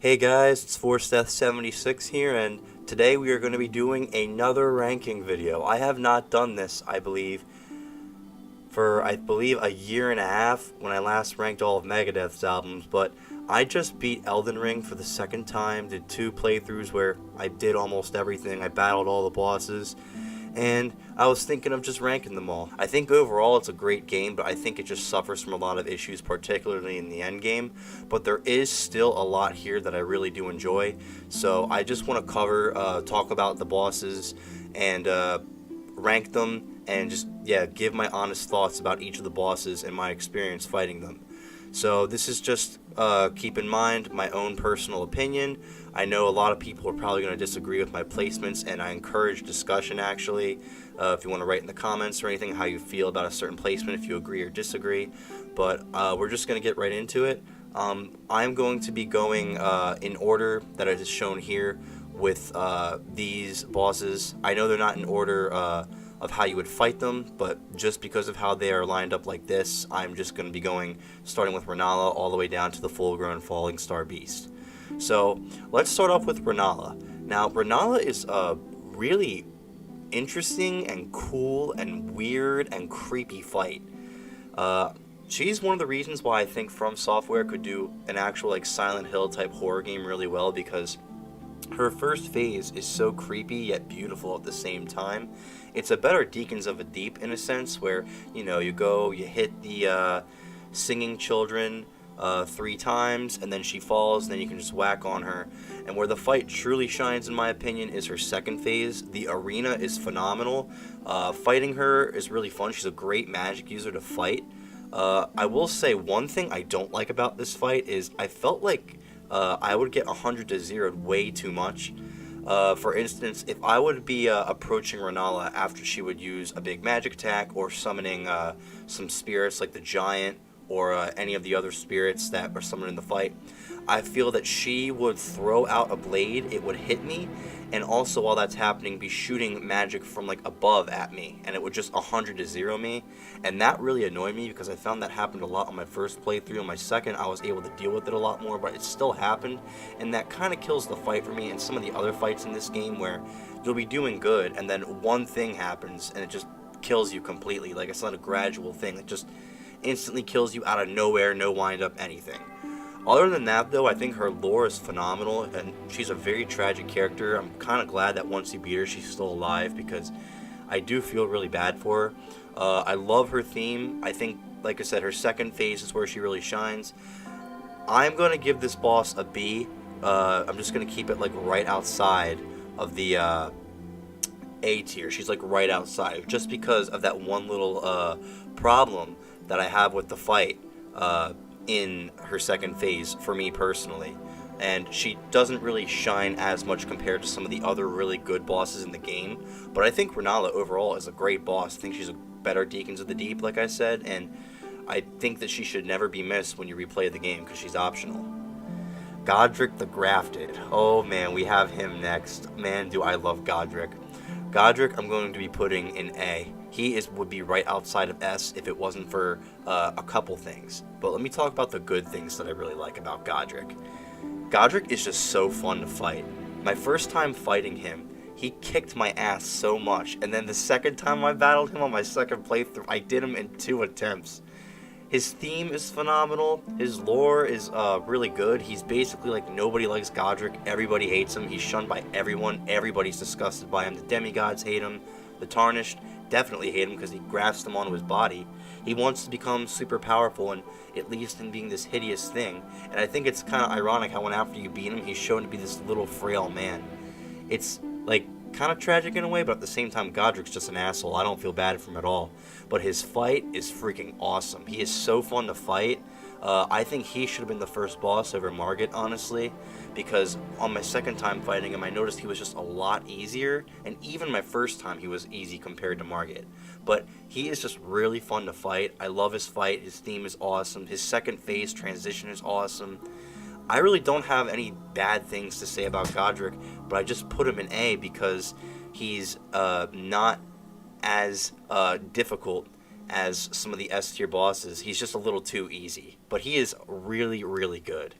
Hey guys, it's ForceDeath76 here, and today we are going to be doing another ranking video. I have not done this, I believe, for a year and a half when I last ranked all of Megadeth's albums, but I just beat Elden Ring for the second time, did 2 playthroughs where I did almost everything, I battled all the bosses, and I was thinking of just ranking them all. I think overall it's a great game, but I think it just suffers from a lot of issues, particularly in the end game. But there is still a lot here that I really do enjoy, so I just want to talk about the bosses, and rank them, and just, give my honest thoughts about each of the bosses and my experience fighting them. So this is just, keep in mind, my own personal opinion. I know a lot of people are probably going to disagree with my placements, and I encourage discussion, actually. If you want to write in the comments or anything how you feel about a certain placement, if you agree or disagree. But we're just going to get right into it. I'm going to be going in order that is shown here with these bosses. I know they're not in order of how you would fight them, but just because of how they are lined up like this, I'm just going to be starting with Renala all the way down to the full-grown Falling Star Beast. So let's start off with Renala. Now, Renala is a really interesting and cool and weird and creepy fight. She's one of the reasons why I think From Software could do an actual Silent Hill type horror game really well, because her first phase is so creepy yet beautiful at the same time. It's a better Deacons of a Deep in a sense, where, you hit the singing children 3 times, and then she falls, and then you can just whack on her. And where the fight truly shines, in my opinion, is her second phase. The arena is phenomenal. Fighting her is really fun. She's a great magic user to fight. I will say one thing I don't like about this fight is I felt like I would get 100 to 0 way too much. For instance, if I would be approaching Renala after she would use a big magic attack, or summoning some spirits like the Giant, or any of the other spirits that are summoned in the fight, I feel that she would throw out a blade, it would hit me, and also while that's happening be shooting magic from above at me, and it would just 100 to 0 me, and that really annoyed me because I found that happened a lot on my first playthrough. On my second, I was able to deal with it a lot more, but it still happened, and that kind of kills the fight for me. And some of the other fights in this game where you'll be doing good, and then one thing happens, and it just kills you completely. It's not a gradual thing, it just instantly kills you out of nowhere, no wind-up, anything. Other than that, though, I think her lore is phenomenal, and she's a very tragic character. I'm kind of glad that once you beat her, she's still alive, because I do feel really bad for her. I love her theme. I think, like I said, her second phase is where she really shines. I'm going to give this boss a B. I'm just going to keep it, right outside of the A tier. She's, right outside, just because of that one little problem that I have with the fight in her second phase, for me personally. And she doesn't really shine as much compared to some of the other really good bosses in the game. But I think Renala overall is a great boss. I think she's a better Deacons of the Deep, like I said, and I think that she should never be missed when you replay the game, because she's optional. Godric the Grafted. Oh man, we have him next. Man, do I love Godric. Godric, I'm going to be putting in A. He would be right outside of S if it wasn't for a couple things. But let me talk about the good things that I really like about Godric. Godric is just so fun to fight. My first time fighting him, he kicked my ass so much, and then the second time I battled him on my second playthrough, I did him in 2 attempts. His theme is phenomenal. His lore is really good. He's basically nobody likes Godric. Everybody hates him. He's shunned by everyone. Everybody's disgusted by him. The demigods hate him. The Tarnished definitely hate him because he grafts them onto his body. He wants to become super powerful, and it leaves him being this hideous thing. And I think it's kind of ironic how when after you beat him, he's shown to be this little frail man. It's kind of tragic in a way, but at the same time, Godric's just an asshole. I don't feel bad for him at all. But his fight is freaking awesome. He is so fun to fight. I think he should have been the first boss over Margit, honestly, because on my second time fighting him, I noticed he was just a lot easier, and even my first time he was easy compared to Margit. But he is just really fun to fight. I love his fight. His theme is awesome. His second phase transition is awesome. I really don't have any bad things to say about Godric, but I just put him in A because he's not as difficult as some of the S tier bosses. He's just a little too easy, but he is really, really good.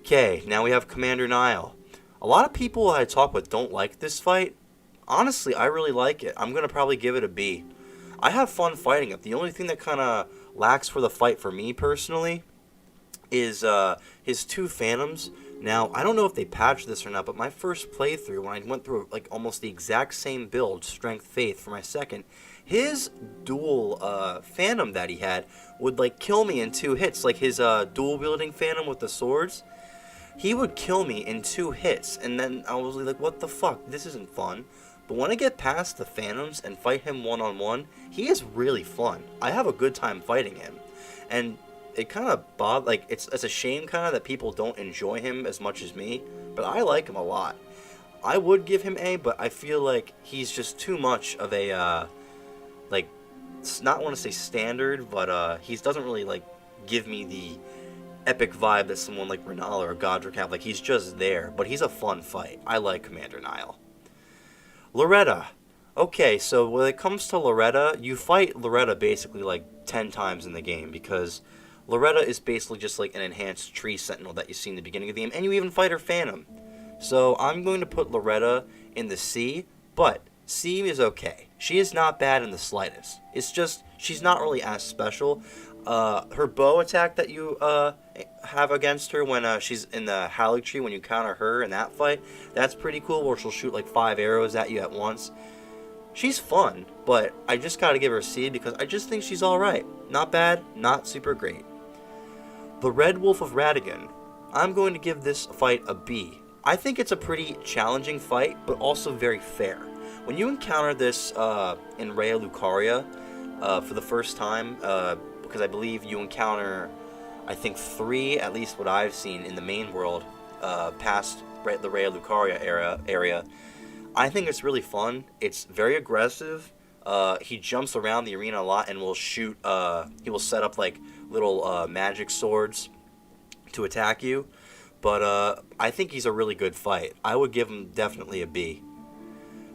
Okay, now we have Commander Nile. A lot of people I talk with don't like this fight. Honestly, I really like it. I'm going to probably give it a B. I have fun fighting it. The only thing that kind of lacks for the fight for me personally is his two Phantoms. Now, I don't know if they patched this or not, but my first playthrough, when I went through like almost the exact same build, Strength Faith, for my second, his dual Phantom that he had would like kill me in 2 hits. Like his dual wielding Phantom with the swords, he would kill me in 2 hits, and then I was like, what the fuck, this isn't fun. But when I get past the Phantoms and fight him one-on-one, he is really fun. I have a good time fighting him. And it kind of it's a shame kind of that people don't enjoy him as much as me, but I like him a lot. I would give him A, but I feel like he's just too much of a, like, not want to say standard, but he doesn't really, like, give me the epic vibe that someone like Renala or Godric have. Like, he's just there, but he's a fun fight. I like Commander Nile. Loretta. Okay, so when it comes to Loretta, you fight Loretta basically like 10 times in the game, because Loretta is basically just like an enhanced tree sentinel that you see in the beginning of the game, and you even fight her Phantom. So I'm going to put Loretta in the C, but C is okay. She is not bad in the slightest. It's just, she's not really as special. Her bow attack that you have against her when she's in the Halig Tree, when you counter her in that fight, that's pretty cool, where she'll shoot like 5 arrows at you at once. She's fun, but I just gotta give her a C because I just think she's alright. Not bad, not super great. The Red Wolf of Radagon. I'm going to give this fight a B. I think it's a pretty challenging fight, but also very fair. When you encounter this in Raya Lucaria for the first time, because I believe you encounter, I think 3, at least what I've seen in the main world, past the Raya Lucaria area. I think it's really fun. It's very aggressive. He jumps around the arena a lot and will shoot, he will set up like little magic swords to attack you. But I think he's a really good fight. I would give him definitely a B.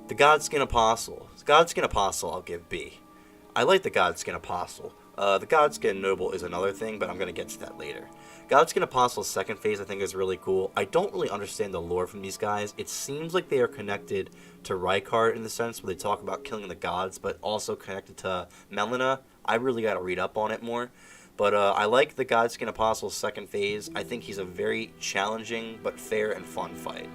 The Godskin Apostle. Godskin Apostle I'll give B. I like the Godskin Apostle. The Godskin Noble is another thing, but I'm going to get to that later. Godskin Apostle's second phase I think is really cool. I don't really understand the lore from these guys. It seems like they are connected to Rykard in the sense where they talk about killing the gods, but also connected to Melina. I really got to read up on it more. But I like the Godskin Apostle's second phase. I think he's a very challenging but fair and fun fight.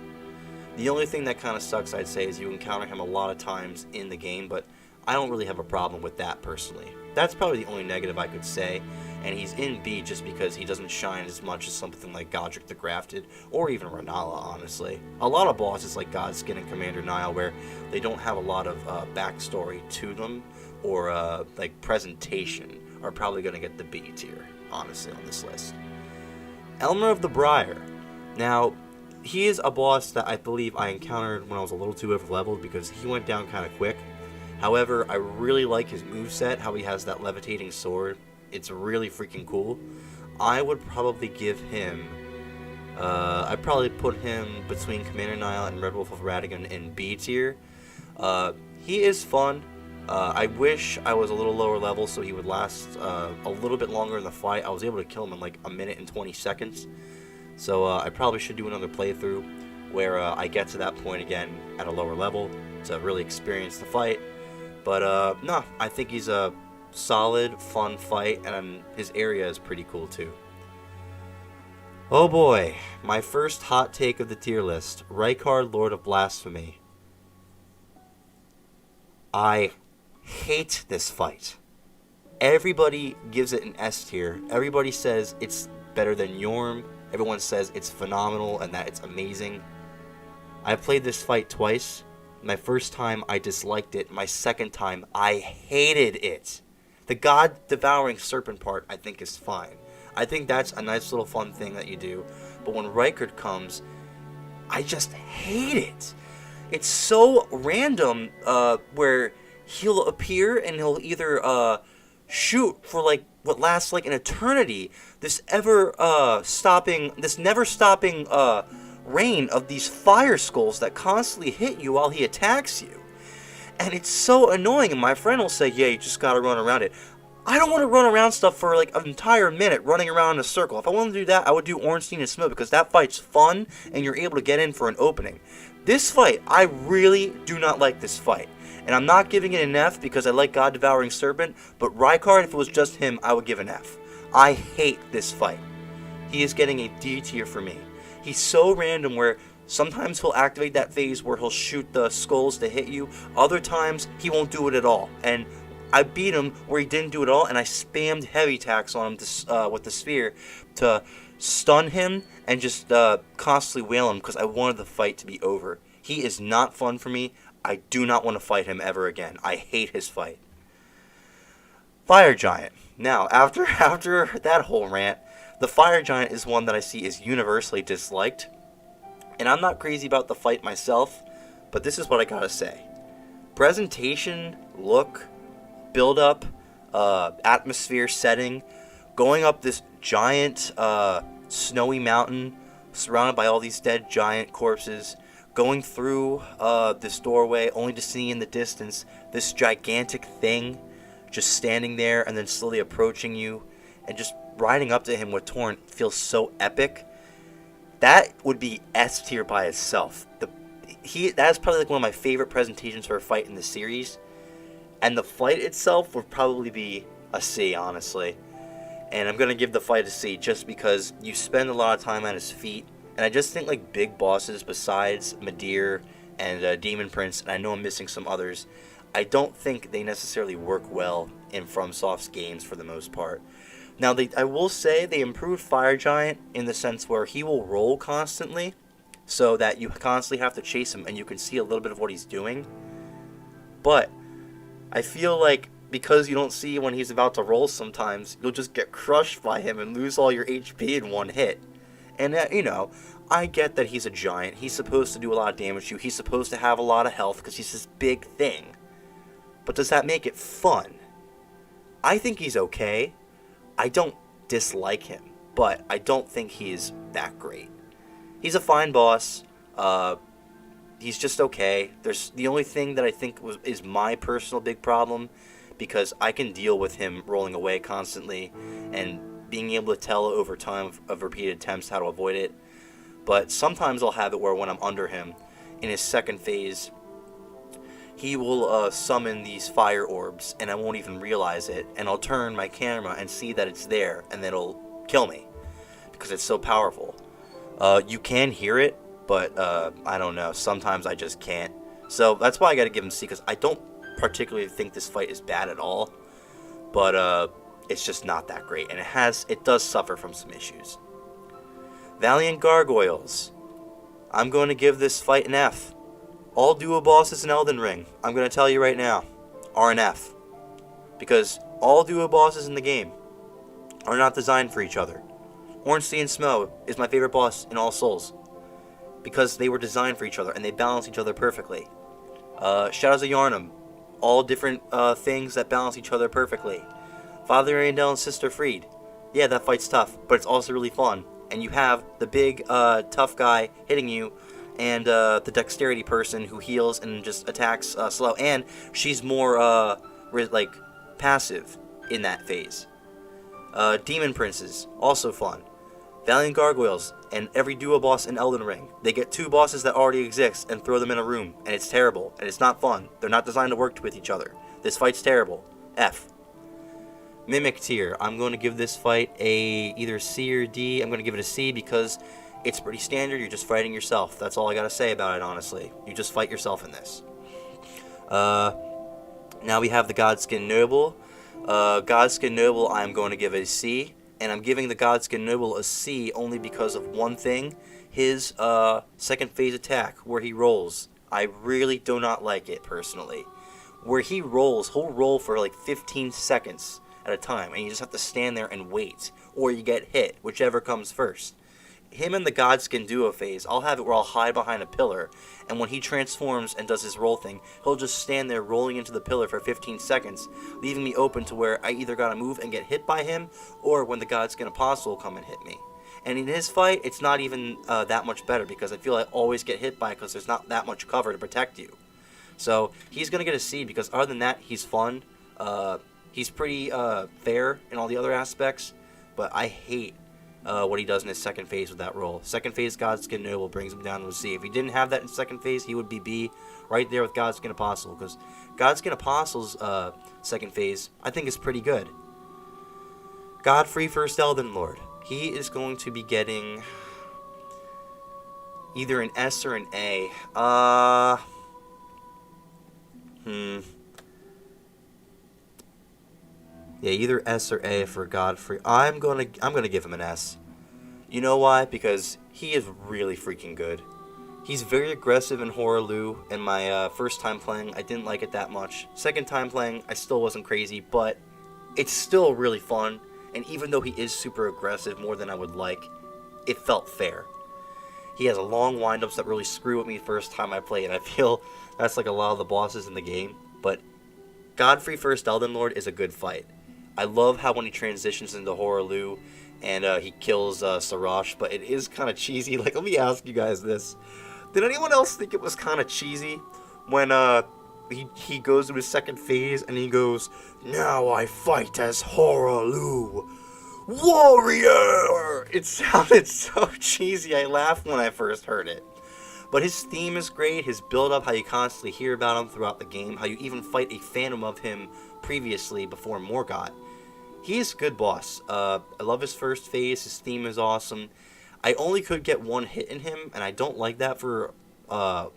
The only thing that kind of sucks, I'd say, is you encounter him a lot of times in the game, but I don't really have a problem with that personally. That's probably the only negative I could say, and he's in B just because he doesn't shine as much as something like Godric the Grafted, or even Renala, honestly. A lot of bosses like Godskin and Commander Nile, where they don't have a lot of backstory to them, or like presentation, are probably going to get the B tier, honestly, on this list. Elmer of the Briar. Now, he is a boss that I believe I encountered when I was a little too over-leveled because he went down kind of quick. However, I really like his moveset, how he has that levitating sword. It's really freaking cool. I would probably give him... I'd probably put him between Commander Nile and Red Wolf of Radagon in B tier. He is fun. I wish I was a little lower level so he would last a little bit longer in the fight. I was able to kill him in like 1 minute and 20 seconds. So I probably should do another playthrough where I get to that point again at a lower level to really experience the fight. But no, I think he's a solid, fun fight, and his area is pretty cool too. Oh boy, my first hot take of the tier list, Rykard, Lord of Blasphemy. I hate this fight. Everybody gives it an S tier. Everybody says it's better than Yorm. Everyone says it's phenomenal and that it's amazing. I played this fight twice. My first time, I disliked it. My second time, I hated it. The God-devouring serpent part, I think, is fine. I think that's a nice little fun thing that you do. But when Rykard comes, I just hate it. It's so random where he'll appear and he'll either shoot for like what lasts like an eternity. This never stopping rain of these fire skulls that constantly hit you while he attacks you. And it's so annoying, and my friend will say, yeah, you just gotta run around it. I don't want to run around stuff for like an entire minute running around in a circle. If I wanted to do that, I would do Ornstein and Smoke because that fight's fun and you're able to get in for an opening. This fight, I really do not like this fight. And I'm not giving it an F because I like God Devouring Serpent, but Rykard, if it was just him, I would give an F. I hate this fight. He is getting a D tier for me. He's so random where sometimes he'll activate that phase where he'll shoot the skulls to hit you. Other times, he won't do it at all. And I beat him where he didn't do it all, and I spammed heavy attacks on him with the sphere to stun him and just constantly wail him because I wanted the fight to be over. He is not fun for me. I do not want to fight him ever again. I hate his fight. Fire Giant. Now, after that whole rant, the Fire Giant is one that I see is universally disliked. And I'm not crazy about the fight myself, but this is what I gotta say. Presentation, look, build-up, atmosphere, setting, going up this giant snowy mountain surrounded by all these dead giant corpses, going through this doorway only to see in the distance this gigantic thing just standing there and then slowly approaching you, and just riding up to him with Torrent feels so epic. That would be S tier by itself. That's probably like one of my favorite presentations for a fight in the series. And the fight itself would probably be a C, honestly. And I'm going to give the fight a C just because you spend a lot of time at his feet. And I just think like big bosses besides Midir and Demon Prince, and I know I'm missing some others, I don't think they necessarily work well in FromSoft's games for the most part. Now, I will say they improved Fire Giant in the sense where he will roll constantly so that you constantly have to chase him and you can see a little bit of what he's doing. But I feel like because you don't see when he's about to roll sometimes, you'll just get crushed by him and lose all your HP in one hit. And, I get that he's a giant. He's supposed to do a lot of damage to you. He's supposed to have a lot of health because he's this big thing. But does that make it fun? I think he's okay. I don't dislike him, but I don't think he's that great. He's a fine boss. He's just okay. There's the only thing that I think is my personal big problem, because I can deal with him rolling away constantly and being able to tell over time of repeated attempts how to avoid it. But sometimes I'll have it where when I'm under him, in his second phase, he will summon these fire orbs, and I won't even realize it, and I'll turn my camera and see that it's there, and it'll kill me, because it's so powerful. You can hear it, but I don't know, sometimes I just can't. So that's why I gotta give him C, because I don't particularly think this fight is bad at all, but it's just not that great, and it does suffer from some issues. Valiant Gargoyles. I'm going to give this fight an F. All duo bosses in Elden Ring, I'm going to tell you right now, are an F. Because all duo bosses in the game are not designed for each other. Ornstein Smo is my favorite boss in all Souls, because they were designed for each other and they balance each other perfectly. Shadows of Yharnam, all different things that balance each other perfectly. Father Ariandel and Sister Fried. Yeah, that fight's tough, but it's also really fun. And you have the big, tough guy hitting you, and the dexterity person who heals and just attacks slow. And she's more, passive in that phase. Demon Princes, also fun. Valiant Gargoyles, and every duo boss in Elden Ring. They get two bosses that already exist and throw them in a room, and it's terrible, and it's not fun. They're not designed to work with each other. This fight's terrible. F. Mimic tier. I'm going to give this fight either C or D. I'm going to give it a C because it's pretty standard. You're just fighting yourself. That's all I got to say about it, honestly. You just fight yourself in this. Now we have the Godskin Noble. Godskin Noble I'm going to give a C. And I'm giving the Godskin Noble a C only because of one thing. His second phase attack where he rolls. I really do not like it, personally. Where he rolls, he'll roll for like 15 seconds at a time, and you just have to stand there and wait, or you get hit, whichever comes first. Him and the Godskin duo phase, I'll have it where I'll hide behind a pillar, and when he transforms and does his roll thing, he'll just stand there rolling into the pillar for 15 seconds, leaving me open to where I either gotta move and get hit by him, or when the Godskin Apostle will come and hit me. And in his fight, it's not even that much better, because I feel I always get hit by it because there's not that much cover to protect you. So he's gonna get a C, because other than that, he's fun. He's pretty fair in all the other aspects, but I hate what he does in his second phase with that role. Second phase Godskin Noble brings him down to a C. If he didn't have that in second phase, he would be B, right there with Godskin Apostle, because Godskin Apostle's second phase, I think, is pretty good. Godfrey First Elden Lord. He is going to be getting either an S or an A. Yeah, either S or A for Godfrey. I'm gonna give him an S. You know why? Because he is really freaking good. He's very aggressive in Horaloo, and my first time playing, I didn't like it that much. Second time playing, I still wasn't crazy, but it's still really fun. And even though he is super aggressive, more than I would like, it felt fair. He has long windups that really screw with me first time I play, and I feel that's like a lot of the bosses in the game. But Godfrey First Elden Lord is a good fight. I love how when he transitions into Horaloo and he kills Sarash, but it is kind of cheesy. Like, let me ask you guys this. Did anyone else think it was kind of cheesy when he goes to his second phase and he goes, "Now I fight as Horaloo Warrior"? It sounded so cheesy. I laughed when I first heard it. But his theme is great, his build-up, how you constantly hear about him throughout the game, how you even fight a phantom of him previously before Morgott. He is a good boss. I love his first phase, his theme is awesome. I only could get one hit in him, and I don't like that for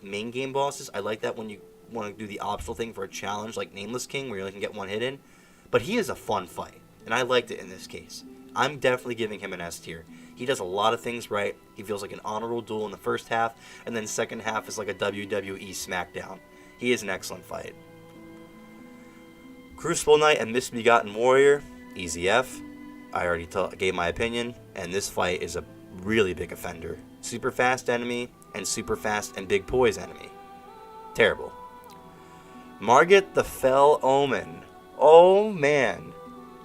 main game bosses. I like that when you want to do the optional thing for a challenge like Nameless King, where you only can get one hit in. But he is a fun fight, and I liked it in this case. I'm definitely giving him an S tier. He does a lot of things right. He feels like an honorable duel in the first half, and then second half is like a WWE SmackDown. He is an excellent fight. Crucible Knight and Misbegotten Warrior, easy F. I already gave my opinion, and this fight is a really big offender. Super fast enemy, and super fast and big poise enemy. Terrible. Margit the Fell Omen. Oh man.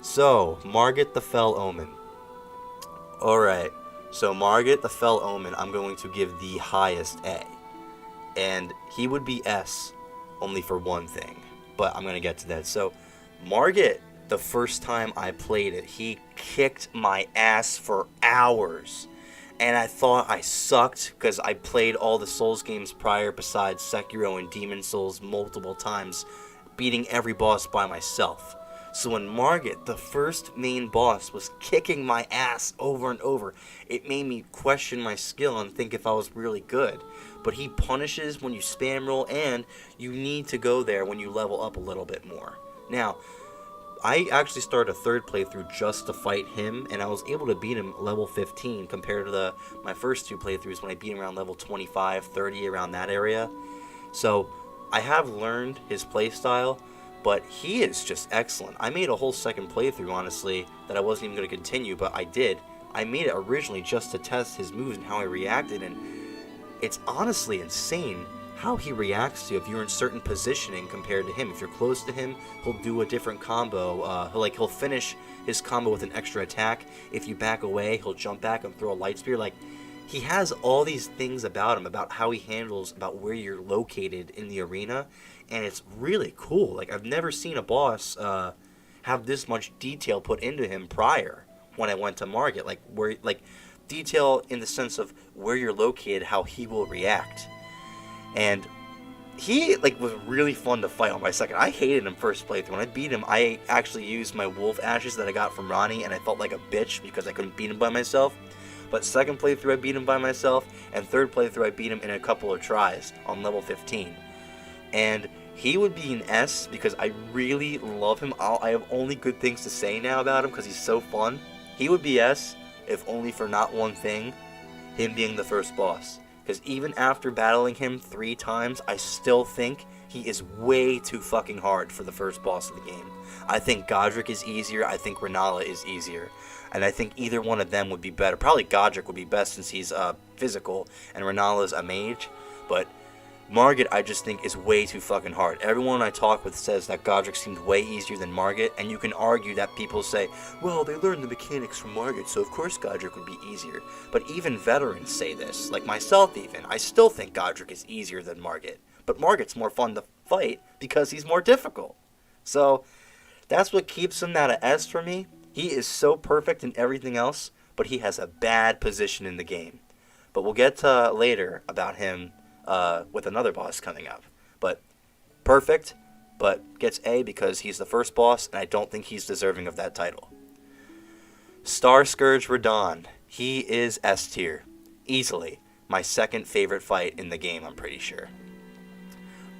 So, Margit the Fell Omen. Alright, so Margit the Fell Omen, I'm going to give the highest A. And he would be S, only for one thing. But I'm going to get to that. So, Margit, the first time I played it, he kicked my ass for hours. And I thought I sucked because I played all the Souls games prior besides Sekiro and Demon Souls multiple times, beating every boss by myself. So when Margit, the first main boss, was kicking my ass over and over, it made me question my skill and think if I was really good. But he punishes when you spam roll, and you need to go there when you level up a little bit more. Now, I actually started a third playthrough just to fight him, and I was able to beat him level 15 compared to my first two playthroughs when I beat him around level 25, 30, around that area. So I have learned his playstyle, but he is just excellent. I made a whole second playthrough, honestly, that I wasn't even going to continue, but I did. I made it originally just to test his moves and how he reacted, and it's honestly insane how he reacts to you if you're in certain positioning compared to him. If you're close to him, he'll do a different combo. He'll finish his combo with an extra attack. If you back away, he'll jump back and throw a light spear. Like, he has all these things about him, about how he handles, about where you're located in the arena, and it's really cool. Like, I've never seen a boss have this much detail put into him prior when I went to Margit. Detail in the sense of where you're located, how he will react. And he was really fun to fight on my second. I hated him first playthrough. When I beat him, I actually used my wolf ashes that I got from Ronnie, and I felt like a bitch because I couldn't beat him by myself. But second playthrough I beat him by myself, and third playthrough I beat him in a couple of tries on level 15. And he would be an S because I really love him. I have only good things to say now about him because he's so fun. He would be S if only for not one thing, him being the first boss. Because even after battling him 3 times, I still think he is way too fucking hard for the first boss of the game. I think Godric is easier, I think Renala is easier, and I think either one of them would be better. Probably Godric would be best since he's physical, and Renala's a mage, but Margit I just think is way too fucking hard. Everyone I talk with says that Godric seemed way easier than Margit, and you can argue that people say, well, they learned the mechanics from Margit, so of course Godric would be easier. But even veterans say this, like myself even. I still think Godric is easier than Margit, but Margit's more fun to fight because he's more difficult. So That's what keeps him at an S for me. He is so perfect in everything else, but he has a bad position in the game. But we'll get to later about him with another boss coming up. But perfect, but gets A because he's the first boss, and I don't think he's deserving of that title. Star Scourge Radahn. He is S tier. Easily. My second favorite fight in the game, I'm pretty sure.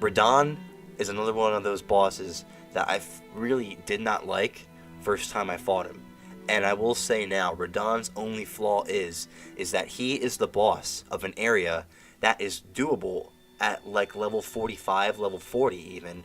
Radahn is another one of those bosses that I really did not like first time I fought him. And I will say now, Radahn's only flaw is that he is the boss of an area that is doable at like level 45, level 40 even.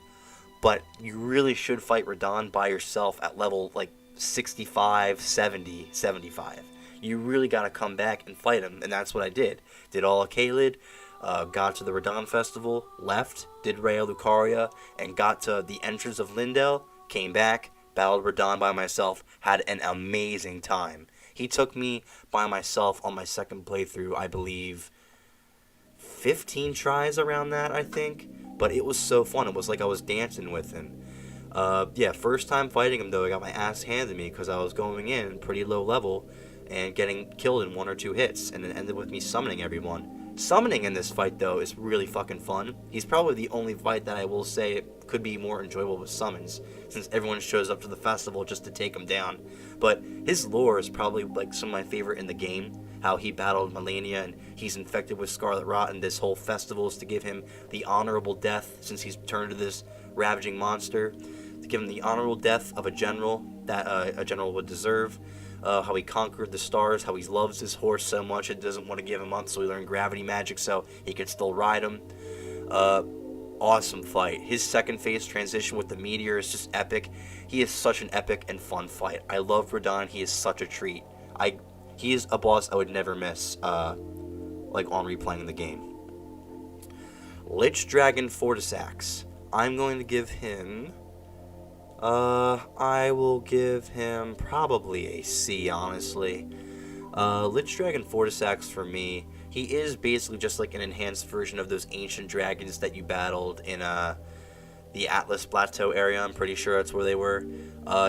But you really should fight Radahn by yourself at level like 65, 70, 75. You really got to come back and fight him, and that's what I did. Did all of Caelid, got to the Radahn Festival, left, did Raya Lucaria, and got to the entrance of Lindell, came back, battled Radahn by myself, had an amazing time. He took me by myself on my second playthrough, I believe, 15 tries around that, I think. But it was so fun. It was like I was dancing with him. Yeah, first time fighting him, though, I got my ass handed to me because I was going in pretty low level and getting killed in 1 or 2 hits, and it ended with me summoning everyone. Summoning in this fight, though, is really fucking fun. He's probably the only fight that I will say could be more enjoyable with summons, since everyone shows up to the festival just to take him down. But his lore is probably like some of my favorite in the game. How he battled Melania and he's infected with Scarlet Rot, and this whole festival is to give him the honorable death, since he's turned to this ravaging monster, to give him the honorable death of a general that a general would deserve. How he conquered the stars, how he loves his horse so much it doesn't want to give him up, so he learned gravity magic so he could still ride him. Awesome fight. His second phase transition with the meteor is just epic. He is such an epic and fun fight. I love Radahn. He is such a treat. He is a boss I would never miss, like on replaying the game. Lich Dragon Fortisax. I'm going to give him... I will give him probably a C, honestly. Lich Dragon Fortisax for me, he is basically just like an enhanced version of those ancient dragons that you battled in, the Atlas Plateau area. I'm pretty sure that's where they were.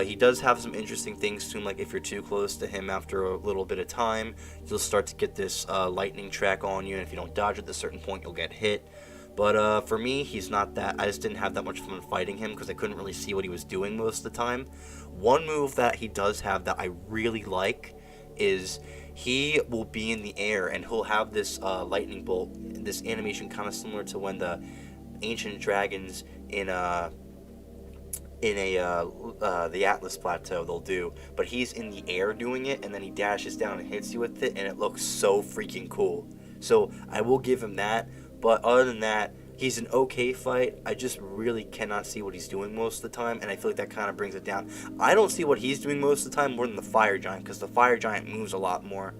He does have some interesting things to him, like if you're too close to him after a little bit of time, you'll start to get this, lightning track on you, and if you don't dodge at a certain point, you'll get hit. But for me, he's not that. I just didn't have that much fun fighting him because I couldn't really see what he was doing most of the time. One move that he does have that I really like is he will be in the air and he'll have this lightning bolt, this animation kind of similar to when the ancient dragons in the Atlas Plateau they'll do. But he's in the air doing it, and then he dashes down and hits you with it, and it looks so freaking cool. So I will give him that. But other than that, he's an okay fight. I just really cannot see what he's doing most of the time, and I feel like that kind of brings it down. I don't see what he's doing most of the time more than the Fire Giant, because the Fire Giant moves a lot more.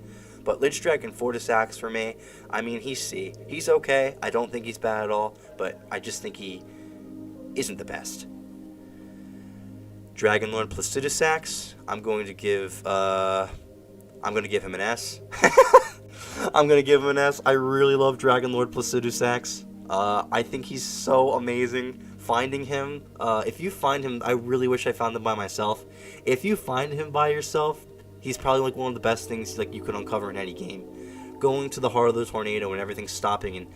But Lich Dragon Fortisax for me, I mean, he's C. He's okay. I don't think he's bad at all, but I just think he isn't the best. Dragonlord Placidusax, I'm going to give him an S. I'm going to give him an S. I really love Dragonlord Placidusax. I think he's so amazing. Finding him, if you find him, I really wish I found him by myself. If you find him by yourself, he's probably like one of the best things like you could uncover in any game. Going to the heart of the tornado and everything stopping and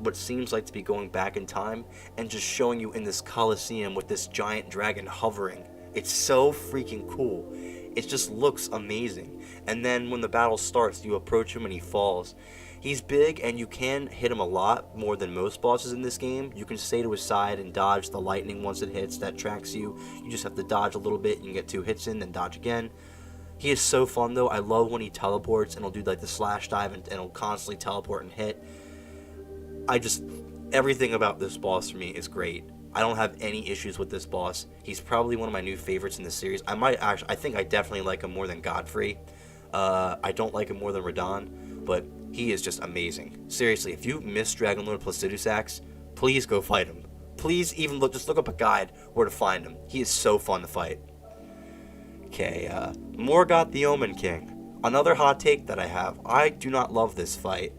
what seems like to be going back in time, and just showing you in this coliseum with this giant dragon hovering. It's so freaking cool. It just looks amazing. And then when the battle starts, you approach him and he falls. He's big and you can hit him a lot more than most bosses in this game. You can stay to his side and dodge the lightning once it hits that tracks you. You just have to dodge a little bit. You can get 2 hits in, then dodge again. He is so fun though. I love when he teleports and he'll do like the slash dive and he'll constantly teleport and hit. Everything about this boss for me is great. I don't have any issues with this boss. He's probably one of my new favorites in the series. I think I definitely like him more than Godfrey. I don't like him more than Radahn, but he is just amazing. Seriously, if you miss Dragonlord Placidusax, please go fight him. Please even just look up a guide where to find him. He is so fun to fight. Okay, Morgoth the Omen King. Another hot take that I have. I do not love this fight.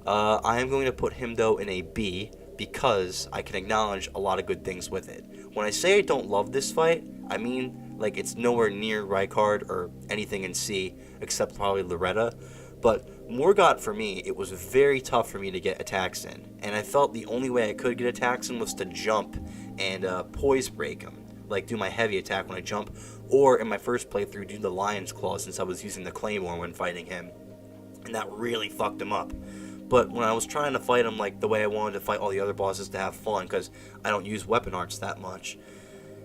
I am going to put him, though, in a B, because I can acknowledge a lot of good things with it. When I say I don't love this fight, I mean, like, it's nowhere near Rykard or anything in C, except probably Loretta. But Morgott, for me, it was very tough for me to get attacks in. And I felt the only way I could get attacks in was to jump and poise break him. Like, do my heavy attack when I jump. Or, in my first playthrough, do the Lion's Claw since I was using the Claymore when fighting him. And that really fucked him up. But when I was trying to fight him like the way I wanted to fight all the other bosses to have fun, because I don't use weapon arts that much,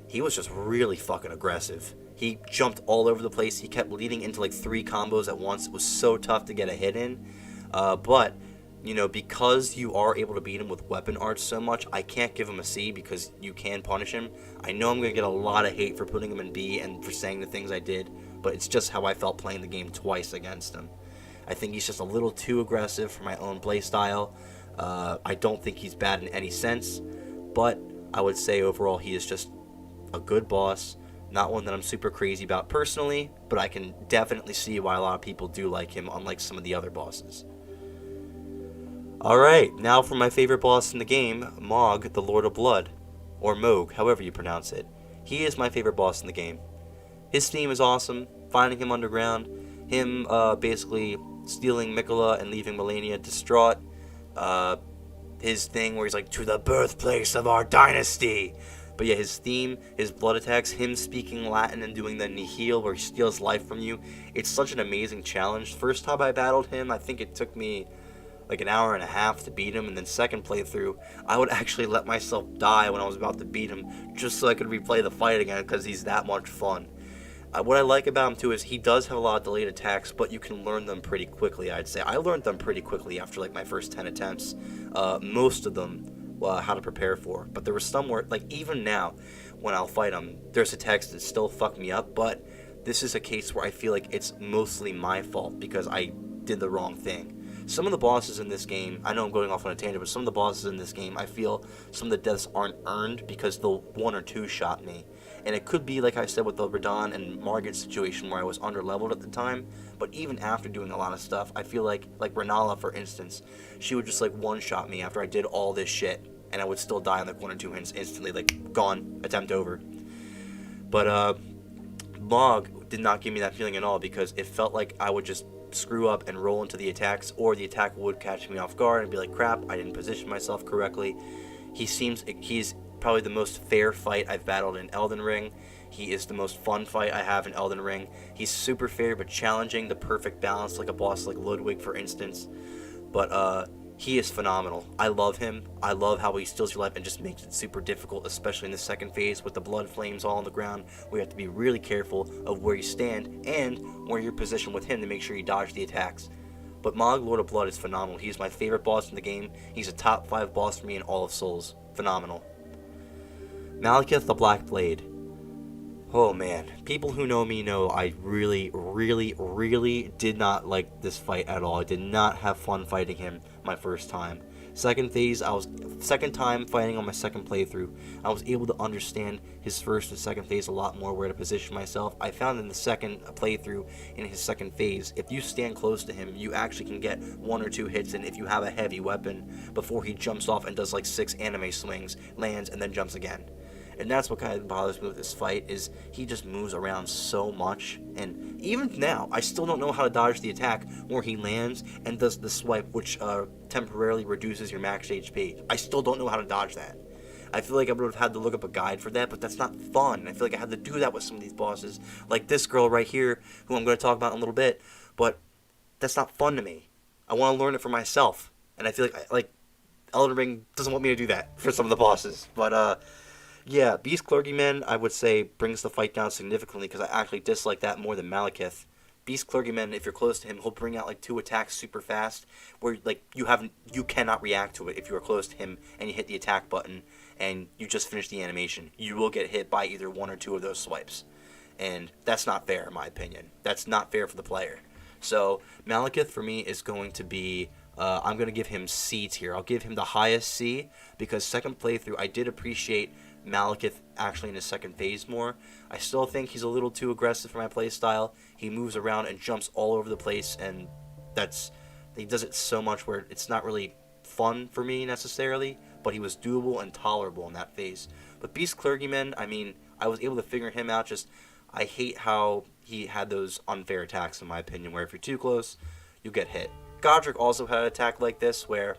he was just really fucking aggressive. He jumped all over the place. He kept leading into like 3 combos at once. It was so tough to get a hit in. But, you know, because you are able to beat him with weapon arts so much, I can't give him a C because you can punish him. I know I'm going to get a lot of hate for putting him in B and for saying the things I did, but it's just how I felt playing the game twice against him. I think he's just a little too aggressive for my own playstyle. I don't think he's bad in any sense, but I would say overall he is just a good boss. Not one that I'm super crazy about personally, but I can definitely see why a lot of people do like him, unlike some of the other bosses. Alright, now for my favorite boss in the game, Mog, the Lord of Blood, or Moog, however you pronounce it. He is my favorite boss in the game. His theme is awesome, finding him underground, him basically stealing Mikola and leaving Melania distraught, his thing where he's like, to the birthplace of our dynasty. But yeah, his theme, his blood attacks, him speaking Latin and doing the Nihil where he steals life from you, it's such an amazing challenge. First time I battled him, I think it took me like an hour and a half to beat him, and then second playthrough, I would actually let myself die when I was about to beat him, just so I could replay the fight again, because he's that much fun. What I like about him too is he does have a lot of delayed attacks, but you can learn them pretty quickly, I'd say. I learned them pretty quickly after like my first 10 attempts. Most of them, how to prepare for. But there was some where, like even now, when I'll fight him, there's attacks that still fuck me up, but this is a case where I feel like it's mostly my fault because I did the wrong thing. Some of the bosses in this game, I know I'm going off on a tangent, but some of the bosses in this game, I feel some of the deaths aren't earned because the 1 or 2 shot me. And it could be, like I said, with the Radon and Margit situation where I was under-leveled at the time, but even after doing a lot of stuff, I feel like Renala, for instance, she would just, like, one-shot me after I did all this shit, and I would still die in, like, 1 or 2 hits instantly, like, gone, attempt over. But, Mog did not give me that feeling at all because it felt like I would just screw up and roll into the attacks, or the attack would catch me off guard and be like, crap, I didn't position myself correctly. He's probably the most fair fight I've battled in Elden Ring. He is the most fun fight I have in Elden Ring. He's super fair but challenging, the perfect balance, like a boss like Ludwig, for instance. But he is phenomenal. I love him. I love how he steals your life and just makes it super difficult, especially in the second phase with the blood flames all on the ground, where you have to be really careful of where you stand and where you're positioned with him to make sure you dodge the attacks. But Mog, Lord of Blood, is phenomenal. He's my favorite boss in the game. He's a top 5 boss for me in all of Souls. Phenomenal. Malekith the Black Blade. Oh man, people who know me know I really, really, really did not like this fight at all. I did not have fun fighting him my first time. Second time fighting on my second playthrough, I was able to understand his first and second phase a lot more, where to position myself. I found in the second playthrough, in his second phase, if you stand close to him, you actually can get 1 or 2 hits in if you have a heavy weapon before he jumps off and does like 6 anime swings, lands, and then jumps again. And that's what kind of bothers me with this fight, is he just moves around so much. And even now, I still don't know how to dodge the attack where he lands and does the swipe, which temporarily reduces your max HP. I still don't know how to dodge that. I feel like I would have had to look up a guide for that, but that's not fun. I feel like I had to do that with some of these bosses, like this girl right here, who I'm going to talk about in a little bit, but that's not fun to me. I want to learn it for myself, and I feel like Elden Ring doesn't want me to do that for some of the bosses, but yeah, Beast Clergyman, I would say, brings the fight down significantly because I actually dislike that more than Malekith. Beast Clergyman, if you're close to him, he'll bring out like 2 attacks super fast, where like you cannot react to it if you are close to him and you hit the attack button and you just finish the animation. You will get hit by either 1 or 2 of those swipes, and that's not fair in my opinion. That's not fair for the player. So Malekith for me is going to be, I'm going to give him C tier. I'll give him the highest C because second playthrough I did appreciate Malekith actually in his second phase more. I still think he's a little too aggressive for my playstyle. He moves around and jumps all over the place, and he does it so much where it's not really fun for me necessarily, but he was doable and tolerable in that phase. But Beast Clergyman, I mean, I was able to figure him out. Just, I hate how he had those unfair attacks, in my opinion, where if you're too close, you get hit. Godric also had an attack like this, where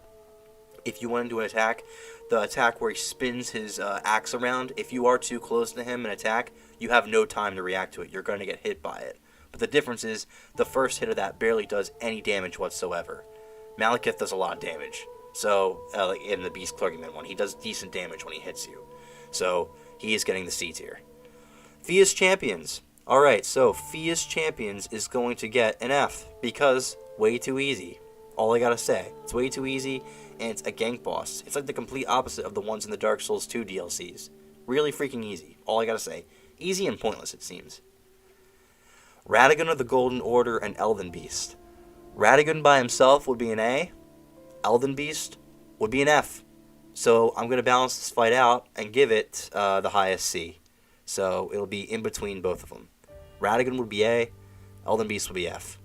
if you want to do an attack, the attack where he spins his axe around, if you are too close to him and attack, you have no time to react to it. You're going to get hit by it. But the difference is, the first hit of that barely does any damage whatsoever. Malekith does a lot of damage. So, like in the Beast Clergyman one, he does decent damage when he hits you. So, he is getting the C tier. Fia's Champions. Alright, so Fia's Champions is going to get an F, because way too easy. All I gotta say. It's way too easy, and it's a gank boss. It's like the complete opposite of the ones in the Dark Souls 2 DLCs. Really freaking easy. All I gotta say. Easy and pointless, it seems. Radagon of the Golden Order and Elden Beast. Radagon by himself would be an A. Elden Beast would be an F. So I'm going to balance this fight out and give it the highest C. So it'll be in between both of them. Radagon would be A. Elden Beast would be F.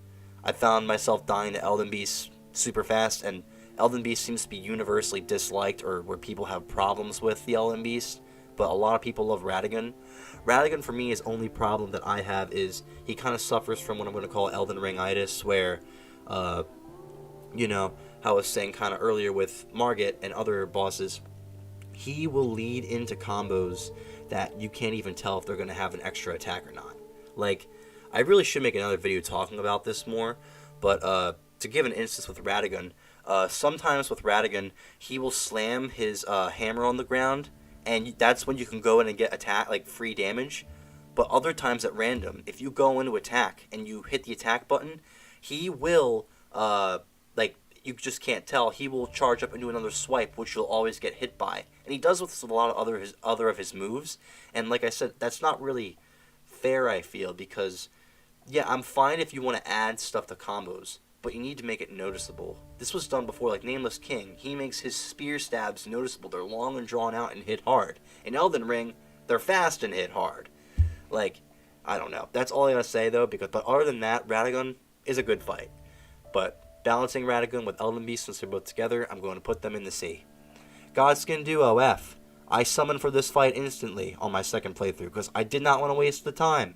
I found myself dying to Elden Beast super fast, and Elden Beast seems to be universally disliked, or where people have problems with the Elden Beast. But a lot of people love Radagon. Radagon, for me, his only problem that I have is he kind of suffers from what I'm going to call Elden Ring-itis, where, you know, how I was saying kind of earlier with Margit and other bosses, he will lead into combos that you can't even tell if they're going to have an extra attack or not. Like, I really should make another video talking about this more, but to give an instance with Radagon, sometimes with Radagon, he will slam his hammer on the ground, and that's when you can go in and get attack, like free damage. But other times at random, if you go into attack and you hit the attack button, he will, like, you just can't tell, he will charge up and do another swipe, which you'll always get hit by. And he does with a lot of other of his moves. And like I said, that's not really fair, I feel, because, yeah, I'm fine if you want to add stuff to combos, but you need to make it noticeable. This was done before, like Nameless King. He makes his spear stabs noticeable. They're long and drawn out and hit hard. In Elden Ring, they're fast and hit hard. Like, I don't know. That's all I gotta say, though, but other than that, Radagon is a good fight. But balancing Radagon with Elden Beast, since they're both together, I'm going to put them in the C. Godskin Duo, F. I summoned for this fight instantly on my second playthrough, because I did not want to waste the time.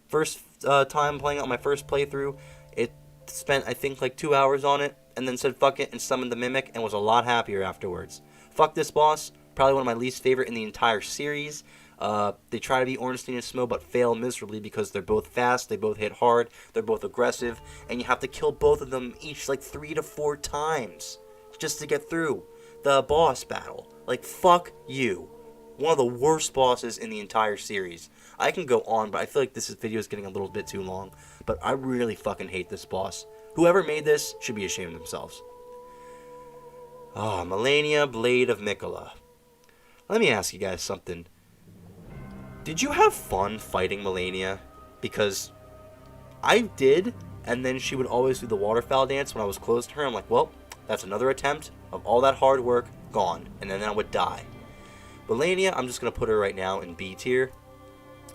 First time playing on my first playthrough, it spent, I think, like 2 hours on it, and then said fuck it and summoned the Mimic, and was a lot happier afterwards. Fuck this boss, probably one of my least favorite in the entire series. They try to be Ornstein and Smough, but fail miserably because they're both fast, they both hit hard, they're both aggressive, and you have to kill both of them each like 3 to 4 times just to get through the boss battle. Like, fuck you. One of the worst bosses in the entire series. I can go on, but I feel like this video is getting a little bit too long. But I really fucking hate this boss. Whoever made this should be ashamed of themselves. Malenia, Blade of Mikola. Let me ask you guys something. Did you have fun fighting Malenia? Because I did, and then she would always do the waterfowl dance when I was close to her. I'm like, well, that's another attempt of all that hard work gone, and then I would die. Malenia, I'm just going to put her right now in B tier,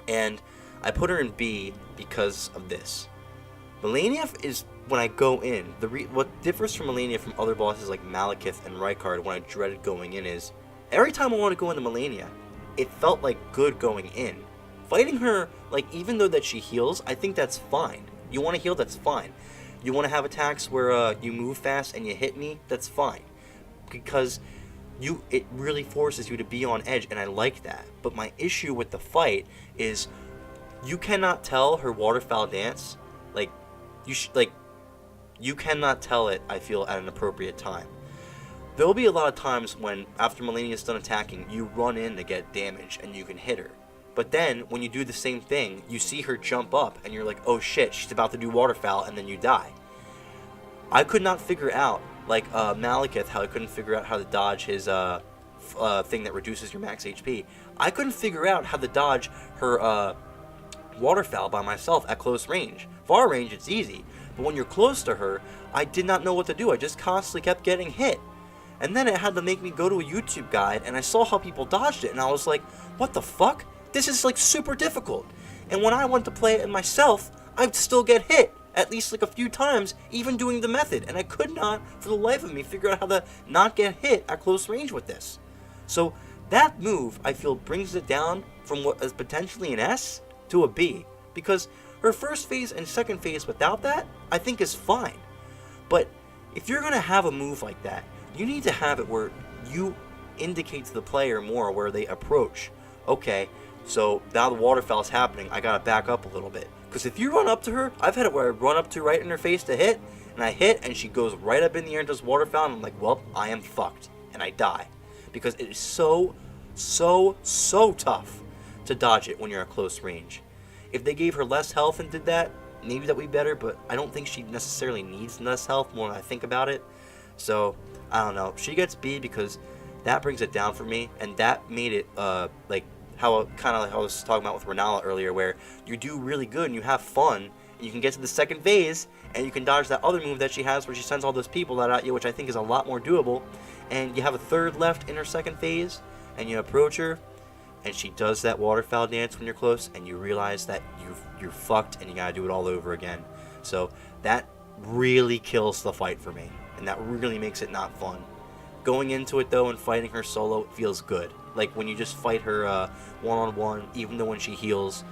and I put her in B because of this. Malenia is, when I go in, what differs from Malenia from other bosses like Malekith and Rykard when I dreaded going in is, every time I want to go into Malenia, it felt like good going in. Fighting her, like, even though that she heals, I think that's fine. You want to heal, that's fine. You want to have attacks where you move fast and you hit me, that's fine. Because it really forces you to be on edge, and I like that. But my issue with the fight is you cannot tell her waterfowl dance. Like, you cannot tell it, I feel, at an appropriate time. There will be a lot of times when, after Malenia's done attacking, you run in to get damage and you can hit her. But then, when you do the same thing, you see her jump up and you're like, oh shit, she's about to do waterfowl, and then you die. I could not figure out, like Malekith, how I couldn't figure out how to dodge his thing that reduces your max HP. I couldn't figure out how to dodge her waterfowl by myself at close range. Far range, it's easy. But when you're close to her, I did not know what to do. I just constantly kept getting hit. And then it had to make me go to a YouTube guide, and I saw how people dodged it, and I was like, what the fuck? This is like super difficult. And when I went to play it myself, I'd still get hit at least like a few times, even doing the method. And I could not, for the life of me, figure out how to not get hit at close range with this. So that move, I feel, brings it down from what is potentially an S to a B. Because her first phase and second phase without that, I think is fine. But if you're going to have a move like that, you need to have it where you indicate to the player more where they approach. Okay, so now the waterfowl's happening, I gotta back up a little bit. Because if you run up to her, I've had it where I run up to right in her face to hit, and I hit, and she goes right up in the air and does waterfowl, and I'm like, well, I am fucked, and I die. Because it is so tough to dodge it when you're at close range. If they gave her less health and did that, maybe that would be better, but I don't think she necessarily needs less health more when I think about it. So, I don't know. She gets B because that brings it down for me, and that made it, like, how kind of like I was talking about with Renala earlier, where you do really good and you have fun, and you can get to the second phase, and you can dodge that other move that she has where she sends all those people out at you, which I think is a lot more doable, and you have a third left in her second phase, and you approach her, and she does that waterfowl dance when you're close, and you realize that you're fucked, and you gotta do it all over again. So that really kills the fight for me, and that really makes it not fun. Going into it, though, and fighting her solo, it feels good. Like, when you just fight her one-on-one, even though when she heals,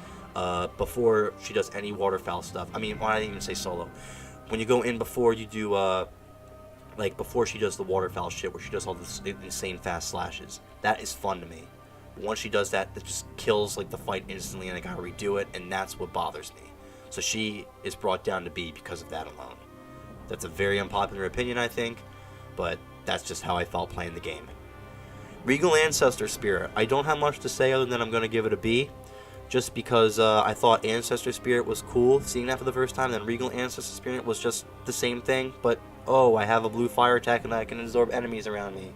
before she does any waterfowl stuff. I mean, why didn't even say solo? When you go in before you do, like, before she does the waterfowl shit, where she does all this insane fast slashes. That is fun to me. But once she does that, that just kills, like, the fight instantly, and I gotta redo it, and that's what bothers me. So she is brought down to B because of that alone. That's a very unpopular opinion, I think, but that's just how I felt playing the game. Regal Ancestor Spirit. I don't have much to say other than I'm going to give it a B. Just because I thought Ancestor Spirit was cool, seeing that for the first time. Then Regal Ancestor Spirit was just the same thing. But, oh, I have a blue fire attack and I can absorb enemies around me.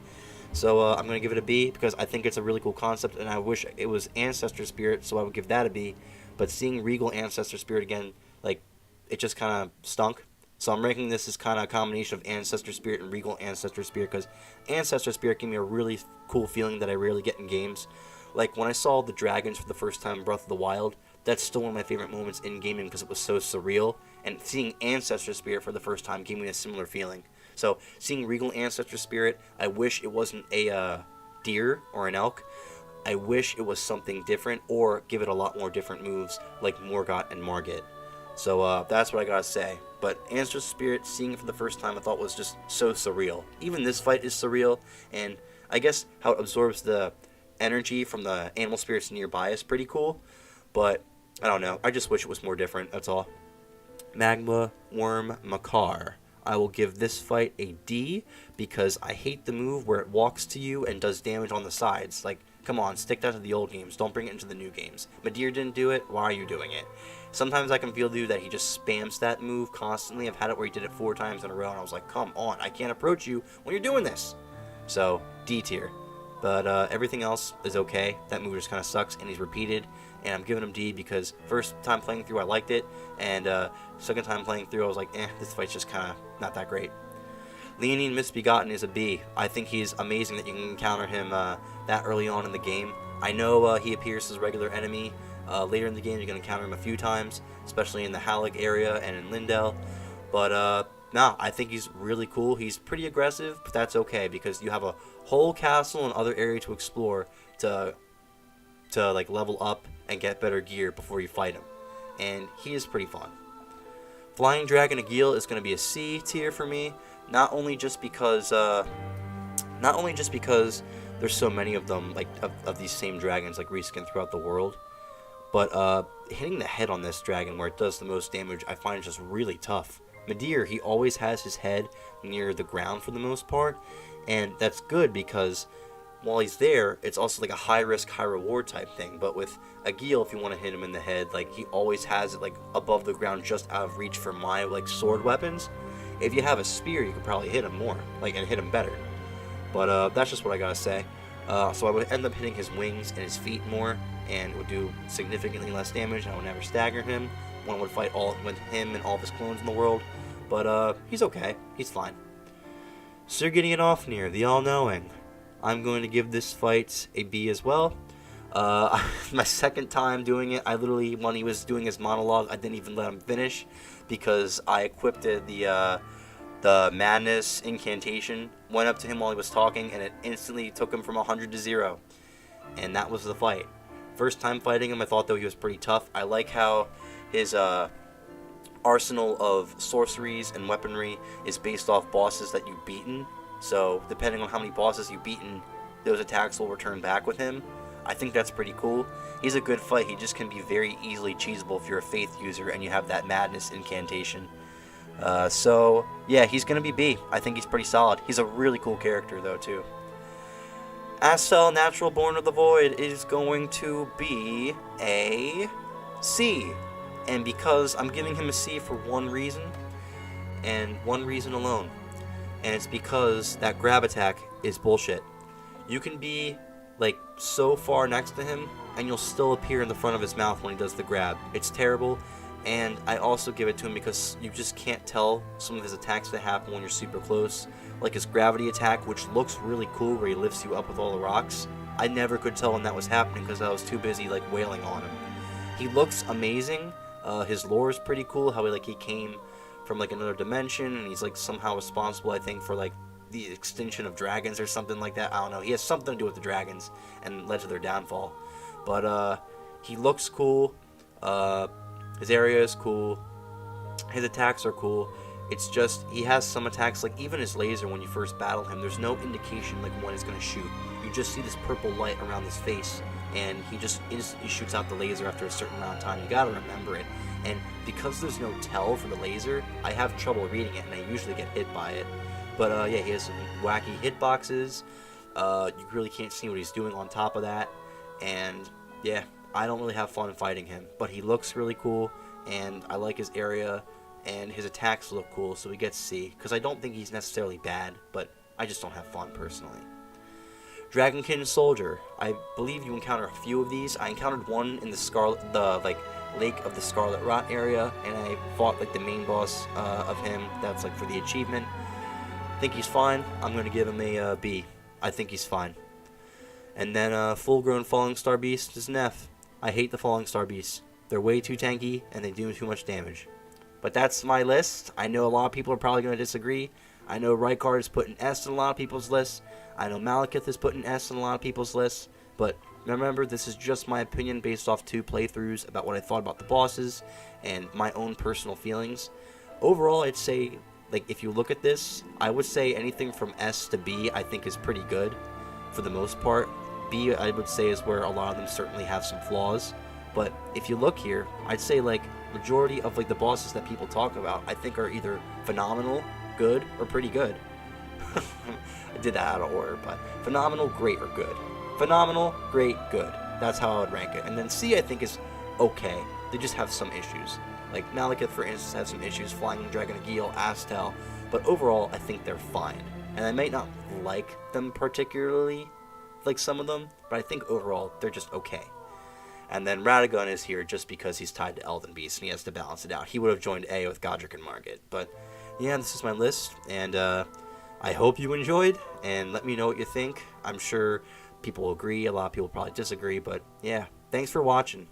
So I'm going to give it a B because I think it's a really cool concept. And I wish it was Ancestor Spirit, so I would give that a B. But seeing Regal Ancestor Spirit again, like, it just kind of stunk. So I'm ranking this as kind of a combination of Ancestor Spirit and Regal Ancestor Spirit, because Ancestor Spirit gave me a really cool feeling that I rarely get in games. Like, when I saw the dragons for the first time in Breath of the Wild, that's still one of my favorite moments in gaming because it was so surreal. And seeing Ancestor Spirit for the first time gave me a similar feeling. So, seeing Regal Ancestor Spirit, I wish it wasn't a deer or an elk. I wish it was something different, or give it a lot more different moves like Morgott and Margit. So that's what I gotta say. But Ancestor Spirit, seeing it for the first time, I thought was just so surreal. Even this fight is surreal, and I guess how it absorbs the energy from the animal spirits nearby is pretty cool. But I don't know. I just wish it was more different. That's all. Magma Worm Makar. I will give this fight a D because I hate the move where it walks to you and does damage on the sides. Like, come on, stick that to the old games. Don't bring it into the new games. Midir didn't do it. Why are you doing it? Sometimes I can feel, dude, that he just spams that move constantly. I've had it where he did it 4 times in a row, and I was like, come on, I can't approach you when you're doing this. So, D tier. But everything else is okay. That move just kind of sucks, and he's repeated. And I'm giving him D because first time playing through, I liked it. And second time playing through, I was like, this fight's just kind of not that great. Leonin Misbegotten is a B. I think he's amazing that you can encounter him that early on in the game. I know he appears as a regular enemy. Later in the game, you're going to encounter him a few times, especially in the Halleck area and in Lindell. But, nah, I think he's really cool. He's pretty aggressive, but that's okay because you have a whole castle and other area to explore to like, level up and get better gear before you fight him. And he is pretty fun. Flying Dragon Agil is going to be a C tier for me, not only just because there's so many of them, like, of these same dragons, like, reskin throughout the world. But hitting the head on this dragon where it does the most damage, I find just really tough. Midir, he always has his head near the ground for the most part, and that's good because while he's there, it's also like a high risk, high reward type thing. But with Agil, if you want to hit him in the head, like, he always has it like above the ground, just out of reach for my like sword weapons. If you have a spear, you could probably hit him more, like, and hit him better. But that's just what I gotta say. So I would end up hitting his wings and his feet more, and it would do significantly less damage, and I would never stagger him. One would fight all with him and all of his clones in the world. But he's okay. He's fine. Sir Gideonofnir, the All-Knowing. I'm going to give this fight a B as well. My second time doing it, I literally, when he was doing his monologue, I didn't even let him finish because I equipped the Madness incantation, went up to him while he was talking, and it instantly took him from 100 to 0. And that was the fight. First time fighting him, I thought though he was pretty tough. I like how his arsenal of sorceries and weaponry is based off bosses that you've beaten. So depending on how many bosses you've beaten, those attacks will return back with him. I think that's pretty cool. He's a good fight. He just can be very easily cheesable if you're a faith user and you have that madness incantation. So yeah, he's gonna be B. I think he's pretty solid. He's a really cool character though too. Astel, Natural Born of the Void, is going to be a C. And because I'm giving him a C for one reason, and one reason alone, and it's because that grab attack is bullshit. You can be like so far next to him and you'll still appear in the front of his mouth when he does the grab. It's terrible, and I also give it to him because you just can't tell some of his attacks that happen when you're super close. Like his gravity attack, which looks really cool where he lifts you up with all the rocks. I never could tell when that was happening because I was too busy like wailing on him. He looks amazing. His lore is pretty cool, how he came from like another dimension and he's like somehow responsible, I think, for like the extinction of dragons or something like that. I don't know. He has something to do with the dragons and led to their downfall. But he looks cool. His area is cool. His attacks are cool. It's just he has some attacks, like even his laser when you first battle him, there's no indication like when he's going to shoot. You just see this purple light around his face and he just instantly shoots out the laser after a certain amount of time. You gotta remember it. And because there's no tell for the laser, I have trouble reading it and I usually get hit by it. But yeah, he has some wacky hitboxes. You really can't see what he's doing on top of that. And yeah, I don't really have fun fighting him. But he looks really cool, and I like his area, and his attacks look cool, so he gets C. Because I don't think he's necessarily bad, but I just don't have fun personally. Dragonkin Soldier. I believe you encounter a few of these. I encountered one in the Lake of the Scarlet Rot area, and I fought like the main boss of him. That's like for the achievement. I think he's fine. I'm going to give him a B. I think he's fine. And then full-grown Falling Star Beast is an F. I hate the Falling Star Beasts. They're way too tanky, and they do too much damage. But that's my list. I know a lot of people are probably going to disagree. I know Rykard is put an S in a lot of people's lists. I know Malekith is put an S in a lot of people's lists. But remember, this is just my opinion based off 2 playthroughs about what I thought about the bosses and my own personal feelings. Overall, I'd say, like, if you look at this, I would say anything from S to B I think is pretty good for the most part. B, I would say, is where a lot of them certainly have some flaws. But if you look here, I'd say, like, majority of, like, the bosses that people talk about, I think are either phenomenal, good, or pretty good. I did that out of order, but phenomenal, great, or good. Phenomenal, great, good. That's how I would rank it. And then C, I think, is okay. They just have some issues. Like, Malekith, for instance, has some issues. Flying Dragon Agil, Astel. But overall, I think they're fine. And I might not like them particularly, like some of them, but I think overall, they're just okay. And then Radagon is here just because he's tied to Elden Beast, and he has to balance it out. He would have joined A with Godric and Margit. But, yeah, this is my list, and I hope you enjoyed, and let me know what you think. I'm sure people will agree, a lot of people probably disagree, but, yeah, thanks for watching.